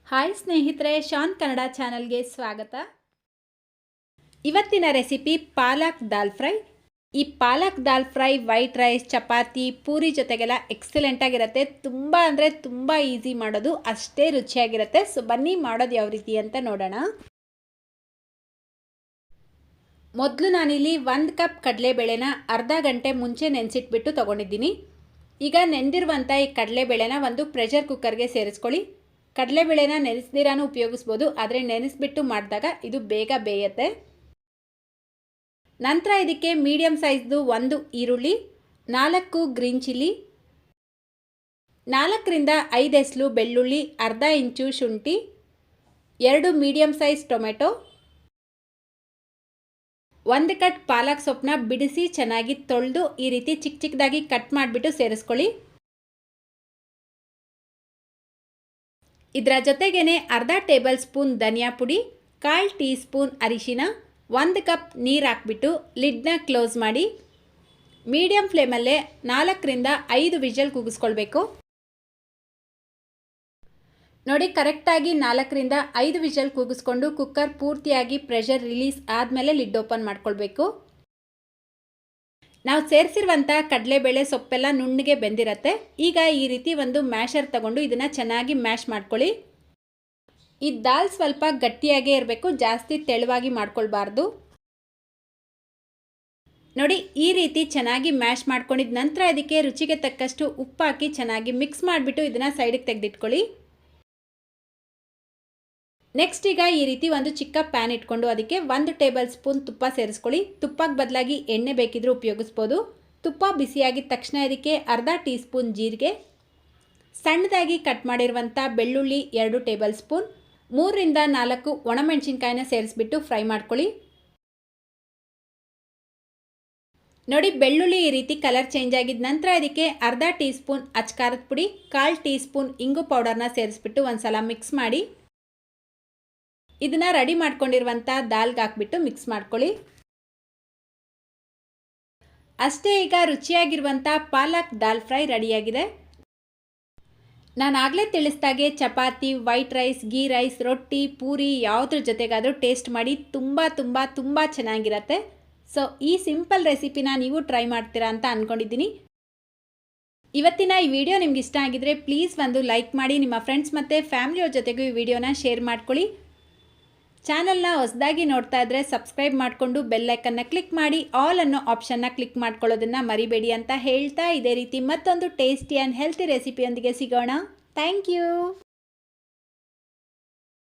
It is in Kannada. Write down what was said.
ಹಾಯ್ ಸ್ನೇಹಿತರೆ, ಶಾನ್ ಕನ್ನಡ ಚಾನಲ್ಗೆ ಸ್ವಾಗತ. ಇವತ್ತಿನ ರೆಸಿಪಿ ಪಾಲಕ್ ದಾಲ್ ಫ್ರೈ. ಈ palak dal fry white rice, chapati, puri ಜೊತೆಗೆಲ್ಲ ಎಕ್ಸಲೆಂಟ್ ಆಗಿರುತ್ತೆ. ತುಂಬ ಅಂದರೆ ತುಂಬ ಈಸಿ ಮಾಡೋದು, ಅಷ್ಟೇ ರುಚಿಯಾಗಿರುತ್ತೆ. ಸೊ ಬನ್ನಿ ಮಾಡೋದು ಯಾವ ರೀತಿ ಅಂತ ನೋಡೋಣ. ಮೊದಲು ನಾನಿಲ್ಲಿ 1 ಕಪ್ ಕಡಲೆಬೇಳೆನ ಅರ್ಧ ಗಂಟೆ ಮುಂಚೆ ನೆನೆಸಿಟ್ಬಿಟ್ಟು ತೊಗೊಂಡಿದ್ದೀನಿ. ಈಗ ನೆಂದಿರುವಂಥ ಈ ಕಡಲೆಬೇಳೆನ ಒಂದು ಪ್ರೆಷರ್ ಕುಕ್ಕರ್ಗೆ ಸೇರಿಸ್ಕೊಳ್ಳಿ. ಕಡಲೆಬೇಳೆನ ನೆನೆಸ್ದಿರಾನು ಉಪಯೋಗಿಸ್ಬೋದು, ಆದರೆ ನೆನೆಸ್ಬಿಟ್ಟು ಮಾಡಿದಾಗ ಇದು ಬೇಗ ಬೇಯುತ್ತೆ. ನಂತರ ಇದಕ್ಕೆ ಮೀಡಿಯಮ್ ಸೈಜ್ದು 1 ಈರುಳ್ಳಿ, 4 ಗ್ರೀನ್ ಚಿಲ್ಲಿ, 4 ರಿಂದ 5 ಎಸಳು ಬೆಳ್ಳುಳ್ಳಿ, ಅರ್ಧ ಇಂಚು ಶುಂಠಿ, 2 ಮೀಡಿಯಮ್ ಸೈಜ್ ಟೊಮೆಟೊ, 1 ಕಟ್ ಪಾಲಕ್ ಸೊಪ್ಪನ್ನ ಬಿಡಿಸಿ ಚೆನ್ನಾಗಿ ತೊಳೆದು ಈ ರೀತಿ ಚಿಕ್ಕ ಚಿಕ್ಕದಾಗಿ ಕಟ್ ಮಾಡಿಬಿಟ್ಟು ಸೇರಿಸ್ಕೊಳ್ಳಿ. ಇದರ ಜೊತೆಗೇನೆ ಅರ್ಧ ಟೇಬಲ್ ಸ್ಪೂನ್ ಧನಿಯಾ ಪುಡಿ, 1/4 ಟೀ ಸ್ಪೂನ್ ಅರಿಶಿನ, 1 ಕಪ್ ನೀರು ಹಾಕ್ಬಿಟ್ಟು ಲಿಡ್ನ ಕ್ಲೋಸ್ ಮಾಡಿ ಮೀಡಿಯಂ ಫ್ಲೇಮಲ್ಲೇ 4 ರಿಂದ 5 ವಿಷಲ್ ಕೂಗಿಸ್ಕೊಳ್ಬೇಕು. ನೋಡಿ, ಕರೆಕ್ಟಾಗಿ 4 ರಿಂದ 5 ವಿಷಲ್ ಕೂಗಿಸ್ಕೊಂಡು ಕುಕ್ಕರ್ ಪೂರ್ತಿಯಾಗಿ ಪ್ರೆಷರ್ ರಿಲೀಸ್ ಆದಮೇಲೆ ಲಿಡ್ ಓಪನ್ ಮಾಡ್ಕೊಳ್ಬೇಕು. ನಾವು ಸೇರಿಸಿರುವಂಥ ಕಡಲೆಬೇಳೆ ಸೊಪ್ಪೆಲ್ಲ ನುಣ್ಣಗೆ ಬೆಂದಿರುತ್ತೆ. ಈಗ ಈ ರೀತಿ ಒಂದು ಮ್ಯಾಶರ್ ತಗೊಂಡು ಇದನ್ನು ಚೆನ್ನಾಗಿ ಮ್ಯಾಶ್ ಮಾಡ್ಕೊಳ್ಳಿ. ಈ ದಾಲ್ ಸ್ವಲ್ಪ ಗಟ್ಟಿಯಾಗೇ ಇರಬೇಕು, ಜಾಸ್ತಿ ತೆಳುವಾಗಿ ಮಾಡ್ಕೊಳ್ಬಾರ್ದು. ನೋಡಿ, ಈ ರೀತಿ ಚೆನ್ನಾಗಿ ಮ್ಯಾಶ್ ಮಾಡ್ಕೊಂಡಿದ ನಂತರ ಅದಕ್ಕೆ ರುಚಿಗೆ ತಕ್ಕಷ್ಟು ಉಪ್ಪು ಹಾಕಿ ಚೆನ್ನಾಗಿ ಮಿಕ್ಸ್ ಮಾಡಿಬಿಟ್ಟು ಇದನ್ನು ಸೈಡಿಗೆ ತೆಗೆದಿಟ್ಕೊಳ್ಳಿ. ನೆಕ್ಸ್ಟ್ ಈಗ ಈ ರೀತಿ ಒಂದು ಚಿಕ್ಕ ಪ್ಯಾನ್ ಇಟ್ಕೊಂಡು ಅದಕ್ಕೆ 1 ಟೇಬಲ್ ಸ್ಪೂನ್ ತುಪ್ಪ ಸೇರಿಸ್ಕೊಳ್ಳಿ. ತುಪ್ಪಕ್ಕೆ ಬದಲಾಗಿ ಎಣ್ಣೆ ಬೇಕಿದ್ರೂ ಉಪಯೋಗಿಸ್ಬೋದು. ತುಪ್ಪ ಬಿಸಿಯಾಗಿದ ತಕ್ಷಣ ಇದಕ್ಕೆ ಅರ್ಧ ಟೀ ಸ್ಪೂನ್ ಜೀರಿಗೆ, ಸಣ್ಣದಾಗಿ ಕಟ್ ಮಾಡಿರುವಂಥ ಬೆಳ್ಳುಳ್ಳಿ 2 ಟೇಬಲ್ ಸ್ಪೂನ್, 3 ರಿಂದ 4 ಒಣಮೆಣಸಿನ್ಕಾಯಿನ ಸೇರಿಸ್ಬಿಟ್ಟು ಫ್ರೈ ಮಾಡ್ಕೊಳ್ಳಿ. ನೋಡಿ, ಬೆಳ್ಳುಳ್ಳಿ ಈ ರೀತಿ ಕಲರ್ ಚೇಂಜ್ ಆಗಿದ ನಂತರ ಇದಕ್ಕೆ ಅರ್ಧ ಟೀ ಸ್ಪೂನ್ ಅಚ್ಕಾರದ ಪುಡಿ, 1/4 ಟೀ ಸ್ಪೂನ್ ಇಂಗು ಪೌಡರ್ನ ಸೇರಿಸ್ಬಿಟ್ಟು ಒಂದ್ಸಲ ಮಿಕ್ಸ್ ಮಾಡಿ ಇದನ್ನು ರೆಡಿ ಮಾಡ್ಕೊಂಡಿರುವಂಥ ದಾಲ್ಗೆ ಹಾಕ್ಬಿಟ್ಟು ಮಿಕ್ಸ್ ಮಾಡ್ಕೊಳ್ಳಿ. ಅಷ್ಟೇ, ಈಗ ರುಚಿಯಾಗಿರುವಂಥ ಪಾಲಕ್ ದಾಲ್ ಫ್ರೈ ರೆಡಿಯಾಗಿದೆ. ನಾನು ಆಗಲೇ ತಿಳಿಸ್ದಾಗೆ chapati, white rice, ghee rice, roti, puri ಯಾವುದ್ರ ಜೊತೆಗಾದರೂ ಟೇಸ್ಟ್ ಮಾಡಿ ತುಂಬ ತುಂಬ ತುಂಬ ಚೆನ್ನಾಗಿರುತ್ತೆ. ಸೊ ಈ ಸಿಂಪಲ್ ರೆಸಿಪಿನ ನೀವು ಟ್ರೈ ಮಾಡ್ತೀರಾ ಅಂತ ಅಂದ್ಕೊಂಡಿದ್ದೀನಿ. ಇವತ್ತಿನ ಈ ವಿಡಿಯೋ ನಿಮ್ಗೆ ಇಷ್ಟ ಆಗಿದ್ರೆ ಪ್ಲೀಸ್ ಒಂದು ಲೈಕ್ ಮಾಡಿ, ನಿಮ್ಮ ಫ್ರೆಂಡ್ಸ್ ಮತ್ತು ಫ್ಯಾಮಿಲಿಯವ್ರ ಜೊತೆಗೂ ಈ ವಿಡಿಯೋನ ಶೇರ್ ಮಾಡ್ಕೊಳ್ಳಿ. ಚಾನಲ್ನ ಹೊಸದಾಗಿ ನೋಡ್ತಾ ಇದ್ದರೆ ಸಬ್ಸ್ಕ್ರೈಬ್ ಮಾಡಿಕೊಂಡು ಬೆಲ್ ಐಕನ್ನ ಕ್ಲಿಕ್ ಮಾಡಿ ಆಲ್ ಅನ್ನೋ ಆಪ್ಷನ್ನ ಕ್ಲಿಕ್ ಮಾಡ್ಕೊಳ್ಳೋದನ್ನು ಮರಿಬೇಡಿ ಅಂತ ಹೇಳ್ತಾ, ಇದೇ ರೀತಿ ಮತ್ತೊಂದು ಟೇಸ್ಟಿ ಆ್ಯಂಡ್ ಹೆಲ್ತಿ ರೆಸಿಪಿಯೊಂದಿಗೆ ಸಿಗೋಣ. Thank you.